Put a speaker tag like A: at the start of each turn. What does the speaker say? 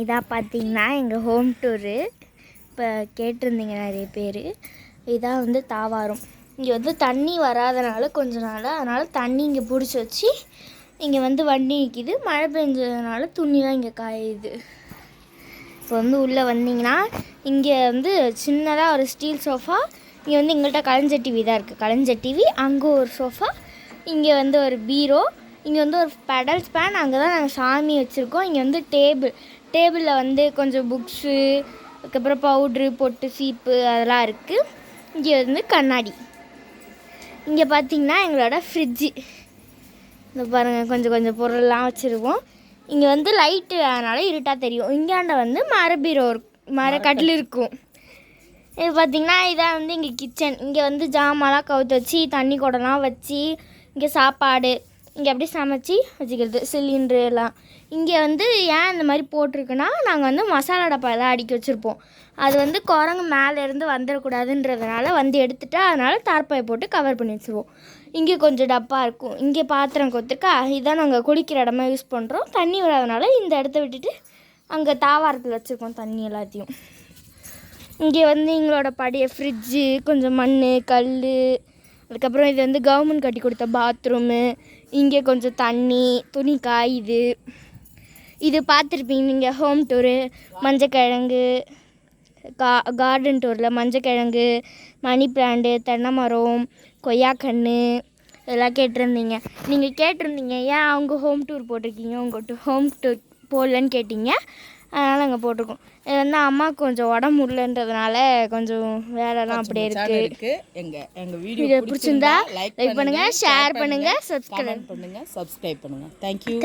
A: இதாக பார்த்தீங்கன்னா எங்கள் ஹோம் டூரு. இப்போ கேட்டிருந்தீங்க நிறைய பேர். இதான் வந்து தாவாரம். இங்கே வந்து தண்ணி வராதனால கொஞ்ச நாள், அதனால் தண்ணி இங்கே பிடிச்சி வச்சு இங்கே வந்து வண்டி நிற்கிது. மழை பெஞ்சதுனால துணிலாம் இங்கே காயுது. இப்போ வந்து உள்ளே வந்தீங்கன்னா இங்கே வந்து சின்னதாக ஒரு ஸ்டீல் சோஃபா, இங்கே வந்து எங்கள்கிட்ட கலைஞ்ச டிவி தான் இருக்குது. கலைஞ்ச டிவி, அங்கே ஒரு சோஃபா, இங்கே வந்து ஒரு பீரோ, இங்கே வந்து ஒரு பெடல் ஸ்பேன், அங்கே தான் நாங்கள் சாமி வச்சுருக்கோம். இங்கே வந்து டேபிளில் வந்து கொஞ்சம் புக்ஸு, அதுக்கப்புறம் பவுட்ரு, பொட்டு, சீப்பு அதெல்லாம் இருக்குது. இங்கே வந்து கண்ணாடி. இங்கே பார்த்திங்கன்னா எங்களோட ஃப்ரிட்ஜு. இந்த பாருங்கள், கொஞ்சம் கொஞ்சம் பொருள்லாம் வச்சுருக்கோம். இங்கே வந்து லைட்டு அதனால் இருட்டாக தெரியும். இங்காண்ட வந்து மரபீரோ மரக்கட்டில் இருக்கும். இது பார்த்திங்கன்னா இதான் வந்து இங்கே கிச்சன். இங்கே வந்து ஜாமான்லாம் கவுத்து வச்சு தண்ணி குடம்லாம் வச்சு இங்கே சாப்பாடு இங்கே அப்படியே சமைச்சி வச்சுக்கிறது, சிலிண்ட்ரு எல்லாம். இங்கே வந்து ஏன் இந்த மாதிரி போட்டிருக்குன்னா, நாங்கள் வந்து மசாலா டப்பா எல்லாம் அடுக்கி வச்சுருப்போம். அது வந்து குரங்கு மேலேருந்து வந்துடக்கூடாதுன்றதுனால வந்து எடுத்துட்டா, அதனால் தார்ப்பாயை போட்டு கவர் பண்ணி வச்சுருவோம். இங்கே கொஞ்சம் டப்பா இருக்கும். இங்கே பாத்திரம் கொத்துருக்கா, இதான் நாங்கள் குளிக்கிற இடமா யூஸ் பண்ணுறோம். தண்ணி வராதனால இந்த இடத்த விட்டுட்டு அங்கே தாவாரத்தில் வச்சுருக்கோம் தண்ணி எல்லாத்தையும். இங்கே வந்து எங்களோட பழைய ஃப்ரிட்ஜு, கொஞ்சம் மண், கல், அதுக்கப்புறம் இது வந்து கவர்மெண்ட் கட்டி கொடுத்த பாத்ரூமு. இங்கே கொஞ்சம் தண்ணி, துணி காயுது. இது பார்த்துருப்பீங்க நீங்கள் ஹோம் டூரு. மஞ்சக்கிழங்கு, கார்டன் டூரில் மஞ்சக்கிழங்கு, மணி பிளான்ட்டு, தென்னை மரம், கொய்யாக்கன்று இதெல்லாம் கேட்டிருந்தீங்க. நீங்கள் கேட்டிருந்தீங்க ஏன் அவங்க ஹோம் டூர் போட்டிருக்கீங்க, உங்கள் ஹோம் டூர் போடலன்னு கேட்டிங்க. அதனால் நாங்கள் போட்டிருக்கோம். இது வந்து அம்மாவுக்கு கொஞ்சம் உடம்பு முடியலன்றதுனால கொஞ்சம் வேலைலாம் அப்படியே இருக்குது.
B: எங்கள் வீடியோ
A: பிடிச்சிருந்தா லைக் பண்ணுங்கள், ஷேர் பண்ணுங்கள், சப்ஸ்கிரைப்
B: பண்ணுங்கள். தேங்க்யூ.